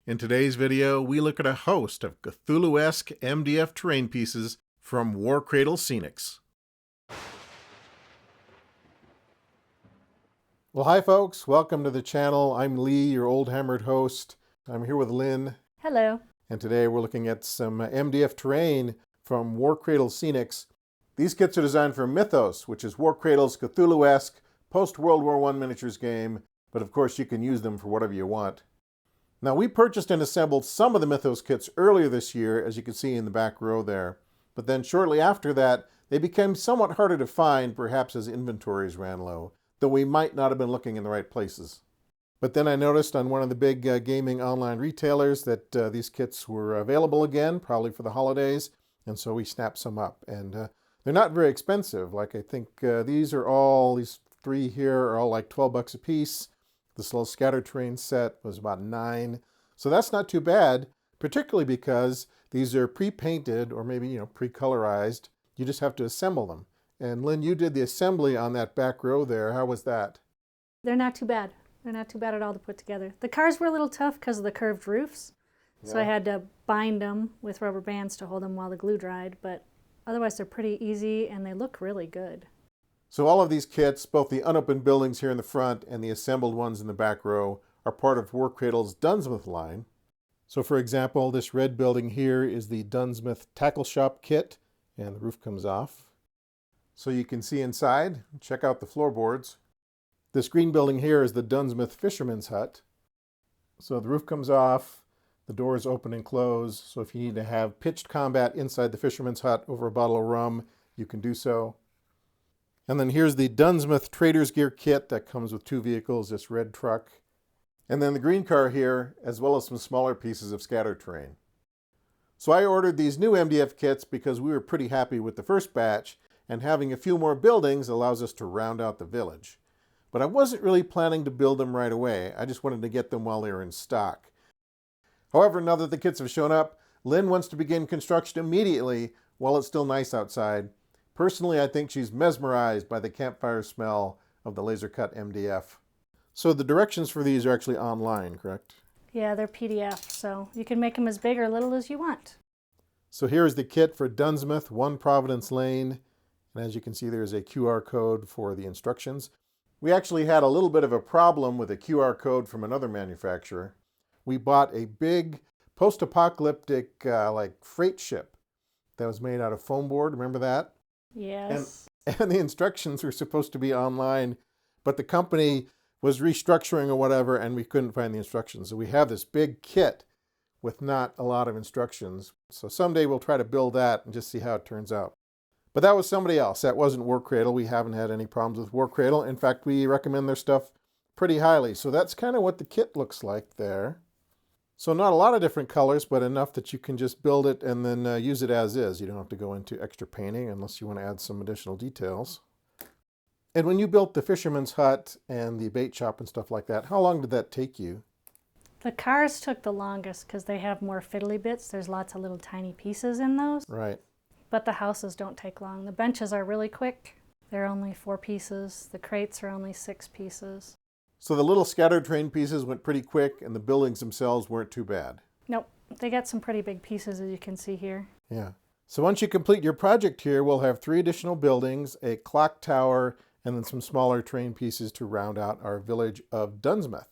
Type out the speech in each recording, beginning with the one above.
In today's video, we look at a host of Cthulhu-esque MDF terrain pieces from Warcradle Scenics. Well, hi folks, welcome to the channel. I'm Lee, your old hammered host. I'm here with Lynn. Hello. And today we're looking at some MDF terrain from Warcradle Scenics. These kits are designed for Mythos, which is Warcradle's Cthulhu-esque post-World War I miniatures game, but of course you can use them for whatever you want. Now, we purchased and assembled some of the Mythos kits earlier this year, as you can see in the back row there. But then shortly after that, they became somewhat harder to find, perhaps as inventories ran low, though we might not have been looking in the right places. But then I noticed on one of the big gaming online retailers that these kits were available again, probably for the holidays, and so we snapped some up. And they're not very expensive. Like, I think these three here are all like 12 bucks a piece. This little scatter terrain set was about $9. So that's not too bad, particularly because these are pre-painted or maybe, pre-colorized. You just have to assemble them. And Lynn, you did the assembly on that back row there. How was that? They're not too bad. They're not too bad at all to put together. The cars were a little tough because of the curved roofs. Yeah. So I had to bind them with rubber bands to hold them while the glue dried. But otherwise, they're pretty easy and they look really good. So all of these kits, both the unopened buildings here in the front and the assembled ones in the back row, are part of Warcradle's Dunsmouth line. So for example, this red building here is the Dunsmith tackle shop kit, and the roof comes off. So you can see inside, check out the floorboards. This green building here is the Dunsmith Fisherman's hut. So the roof comes off, the doors open and close, so if you need to have pitched combat inside the Fisherman's hut over a bottle of rum, you can do so. And then here's the Dunsmouth Trader's Gear kit that comes with two vehicles, this red truck. And then the green car here, as well as some smaller pieces of scatter terrain. So I ordered these new MDF kits because we were pretty happy with the first batch, and having a few more buildings allows us to round out the village. But I wasn't really planning to build them right away. I just wanted to get them while they were in stock. However, now that the kits have shown up, Lynn wants to begin construction immediately while it's still nice outside. Personally, I think she's mesmerized by the campfire smell of the laser-cut MDF. So the directions for these are actually online, correct? Yeah, they're PDF, so you can make them as big or little as you want. So here's the kit for Dunsmouth, 1 Providence Lane. And as you can see, there's a QR code for the instructions. We actually had a little bit of a problem with a QR code from another manufacturer. We bought a big post-apocalyptic freight ship that was made out of foam board. Remember that? Yes. And the instructions were supposed to be online, but the company was restructuring or whatever, and we couldn't find the instructions. So we have this big kit with not a lot of instructions. So someday we'll try to build that and just see how it turns out. But that was somebody else. That wasn't Warcradle. We haven't had any problems with Warcradle. In fact, we recommend their stuff pretty highly. So that's kind of what the kit looks like there. So not a lot of different colors, but enough that you can just build it and then use it as is. You don't have to go into extra painting unless you want to add some additional details. And when you built the fisherman's hut and the bait shop and stuff like that, how long did that take you? The cars took the longest because they have more fiddly bits. There's lots of little tiny pieces in those. Right. But the houses don't take long. The benches are really quick. They're only 4 pieces. The crates are only 6 pieces. So the little scattered terrain pieces went pretty quick, and the buildings themselves weren't too bad. Nope. They got some pretty big pieces, as you can see here. Yeah. So once you complete your project here, we'll have 3 additional buildings, a clock tower, and then some smaller terrain pieces to round out our village of Dunsmouth.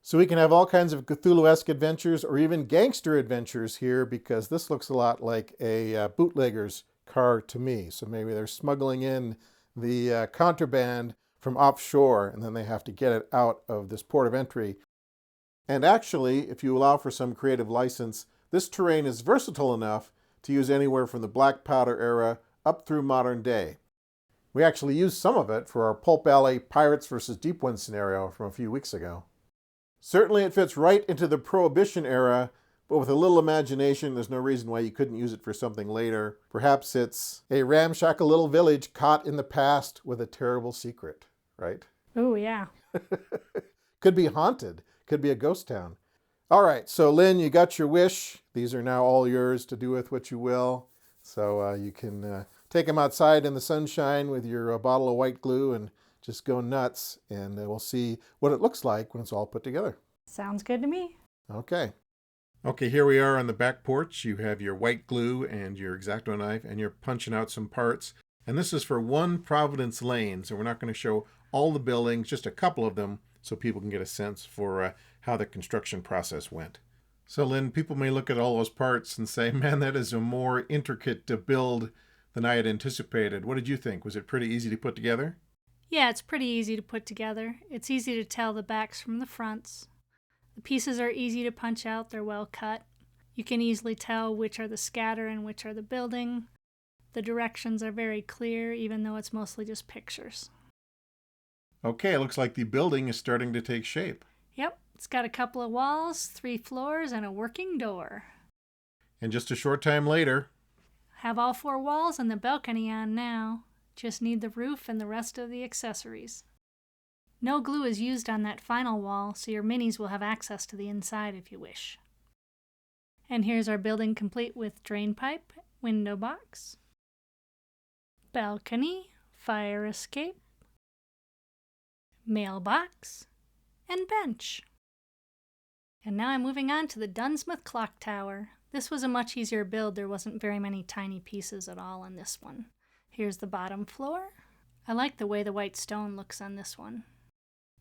So we can have all kinds of Cthulhu-esque adventures or even gangster adventures here, because this looks a lot like a bootlegger's car to me. So maybe they're smuggling in the contraband from offshore, and then they have to get it out of this port of entry. And actually, if you allow for some creative license, this terrain is versatile enough to use anywhere from the Black Powder era up through modern day. We actually used some of it for our Pulp Alley Pirates vs. Deep One scenario from a few weeks ago. Certainly it fits right into the Prohibition era, but with a little imagination, there's no reason why you couldn't use it for something later. Perhaps it's a ramshackle little village caught in the past with a terrible secret, right? Oh, yeah. Could be haunted. Could be a ghost town. All right, so Lynn, you got your wish. These are now all yours to do with what you will. So you can take them outside in the sunshine with your bottle of white glue and just go nuts, and we'll see what it looks like when it's all put together. Sounds good to me. Okay. Okay, here we are on the back porch. You have your white glue and your X-Acto knife, and you're punching out some parts. And this is for 1 Providence Lane, so we're not going to show all the buildings, just a couple of them, so people can get a sense for how the construction process went. So Lynn, people may look at all those parts and say, man, that is a more intricate build than I had anticipated. What did you think? Was it pretty easy to put together? Yeah, it's pretty easy to put together. It's easy to tell the backs from the fronts. The pieces are easy to punch out, they're well cut. You can easily tell which are the scatter and which are the building. The directions are very clear, even though it's mostly just pictures. Okay, it looks like the building is starting to take shape. Yep, it's got a couple of walls, 3 floors, and a working door. And just a short time later, Have all 4 walls and the balcony on now. Just need the roof and the rest of the accessories. No glue is used on that final wall, so your minis will have access to the inside if you wish. And here's our building complete with drain pipe, window box, balcony, fire escape, mailbox, and bench. And now I'm moving on to the Dunsmouth clock tower. This was a much easier build. There wasn't very many tiny pieces at all on this one. Here's the bottom floor. I like the way the white stone looks on this one.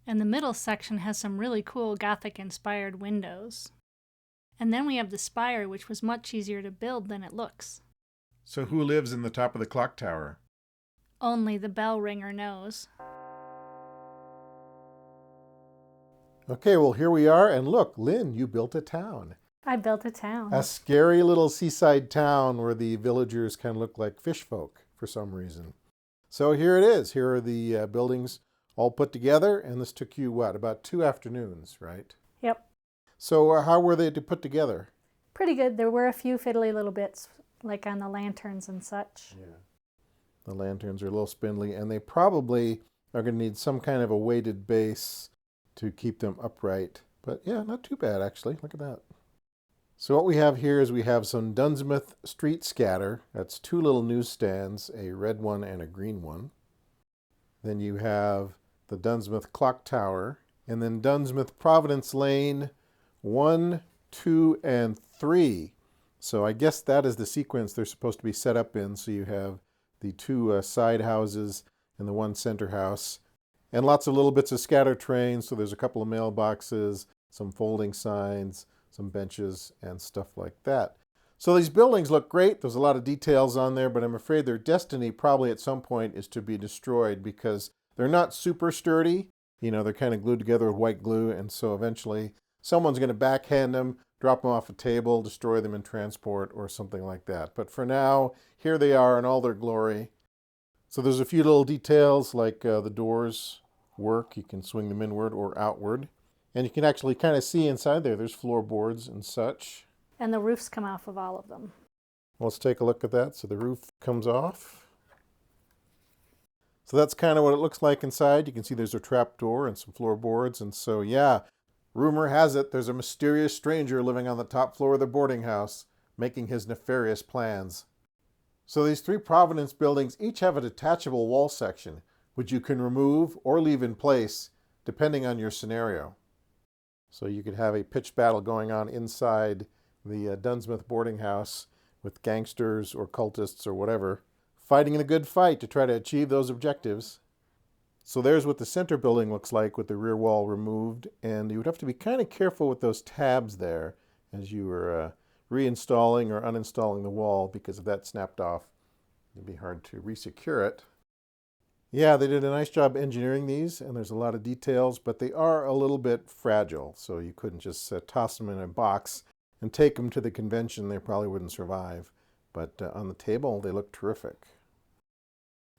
And the middle section has some really cool Gothic-inspired windows. And then we have the spire, which was much easier to build than it looks. so who lives in the top of the clock tower? Only the bell ringer knows. Okay, well, here we are, and look, Lynn, you built a town. I built a town. A scary little seaside town where the villagers kind of look like fish folk for some reason. So here it is. Here are the buildings all put together, and this took you, what, about 2 afternoons, right? Yep. So how were they to put together? Pretty good. There were a few fiddly little bits, like on the lanterns and such. Yeah. The lanterns are a little spindly, and they probably are going to need some kind of a weighted base to keep them upright. But yeah, not too bad, actually. Look at that. So what we have here is we have some Dunsmouth street scatter. That's 2 little newsstands, a red one and a green one. Then you have the Dunsmouth clock tower, and then Dunsmouth Providence Lane 1, 2, and 3. So I guess that is the sequence they're supposed to be set up in. So you have the 2 side houses and the 1 center house, and lots of little bits of scatter trains. So there's a couple of mailboxes, some folding signs, some benches, and stuff like that. So these buildings look great. There's a lot of details on there, but I'm afraid their destiny probably at some point is to be destroyed because they're not super sturdy. You know, they're kind of glued together with white glue, and so eventually someone's going to backhand them, drop them off a table, destroy them in transport, or something like that. But for now, here they are in all their glory. So there's a few little details like the doors work. You can swing them inward or outward. And you can actually kind of see inside there. There's floorboards and such. And the roofs come off of all of them. Let's take a look at that. So the roof comes off. So that's kind of what it looks like inside. You can see there's a trap door and some floorboards. And so, yeah, rumor has it there's a mysterious stranger living on the top floor of the boarding house, making his nefarious plans. So these 3 Providence buildings each have a detachable wall section, which you can remove or leave in place, depending on your scenario. So you could have a pitched battle going on inside the Dunsmouth boarding house with gangsters or cultists or whatever, fighting in a good fight to try to achieve those objectives. So there's what the center building looks like with the rear wall removed, and you would have to be kind of careful with those tabs there as you were reinstalling or uninstalling the wall, because if that snapped off, it'd be hard to resecure it. Yeah, they did a nice job engineering these, and there's a lot of details, but they are a little bit fragile, so you couldn't just toss them in a box and take them to the convention. They probably wouldn't survive. But on the table, they look terrific.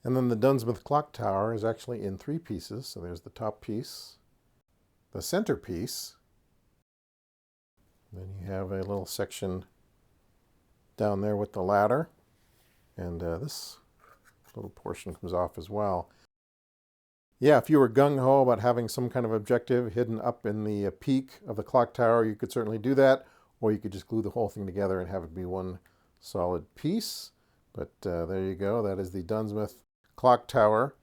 And then the Dunsmouth clock tower is actually in 3 pieces. So there's the top piece, the center piece, then you have a little section down there with the ladder, and this little portion comes off as well. Yeah, if you were gung-ho about having some kind of objective hidden up in the peak of the clock tower, you could certainly do that, or you could just glue the whole thing together and have it be one solid piece. But there you go. That is the Dunsmouth clock tower.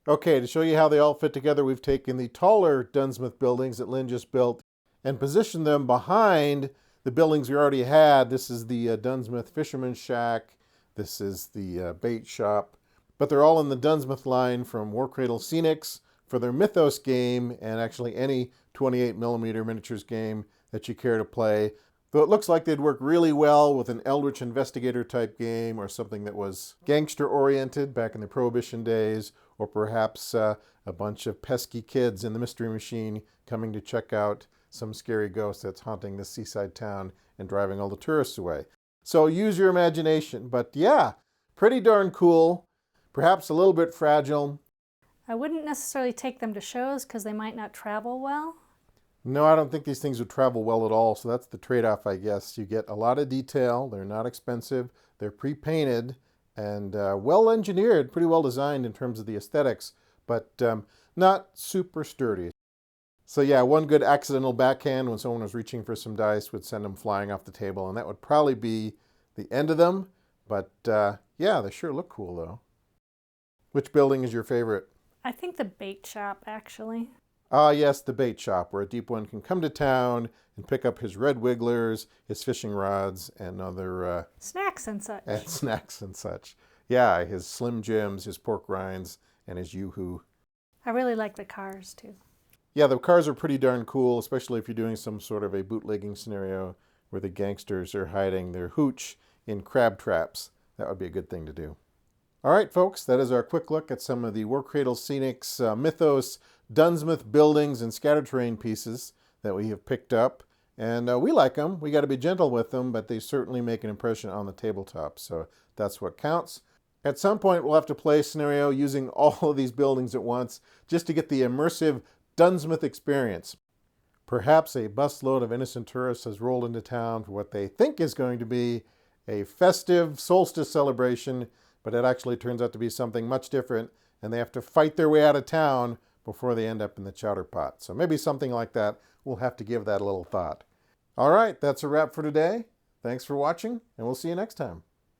Okay, to show you how they all fit together, we've taken the taller Dunsmouth buildings that Lynn just built and positioned them behind the buildings we already had. This is the Dunsmouth Fisherman Shack. This is the bait shop. But they're all in the Dunsmouth line from Warcradle Scenics for their Mythos game, and actually any 28mm miniatures game that you care to play. Though it looks like they'd work really well with an Eldritch Investigator type game, or something that was gangster oriented back in the Prohibition days, or perhaps a bunch of pesky kids in the Mystery Machine coming to check out some scary ghost that's haunting this seaside town and driving all the tourists away. So use your imagination. But yeah, pretty darn cool. Perhaps a little bit fragile. I wouldn't necessarily take them to shows because they might not travel well. No, I don't think these things would travel well at all, so that's the trade-off, I guess. You get a lot of detail, they're not expensive, they're pre-painted, and well-engineered, pretty well designed in terms of the aesthetics, but not super sturdy. So yeah, one good accidental backhand when someone was reaching for some dice would send them flying off the table, and that would probably be the end of them, but yeah, they sure look cool, though. Which building is your favorite? I think the bait shop, actually. Ah, yes, the bait shop, where a deep one can come to town and pick up his red wigglers, his fishing rods, and other... snacks and such. And snacks and such. Yeah, his Slim Jims, his pork rinds, and his Yoo-Hoo. I really like the cars, too. Yeah, the cars are pretty darn cool, especially if you're doing some sort of a bootlegging scenario where the gangsters are hiding their hooch in crab traps. That would be a good thing to do. All right, folks, that is our quick look at some of the Warcradle Scenics Mythos Dunsmouth buildings and scattered terrain pieces that we have picked up. And we like them. We got to be gentle with them, but they certainly make an impression on the tabletop. So that's what counts. At some point, we'll have to play a scenario using all of these buildings at once just to get the immersive Dunsmouth experience. Perhaps a busload of innocent tourists has rolled into town for what they think is going to be a festive solstice celebration, but it actually turns out to be something much different, and they have to fight their way out of town before they end up in the chowder pot. So maybe something like that. We'll have to give that a little thought. All right, that's a wrap for today. Thanks for watching, and we'll see you next time.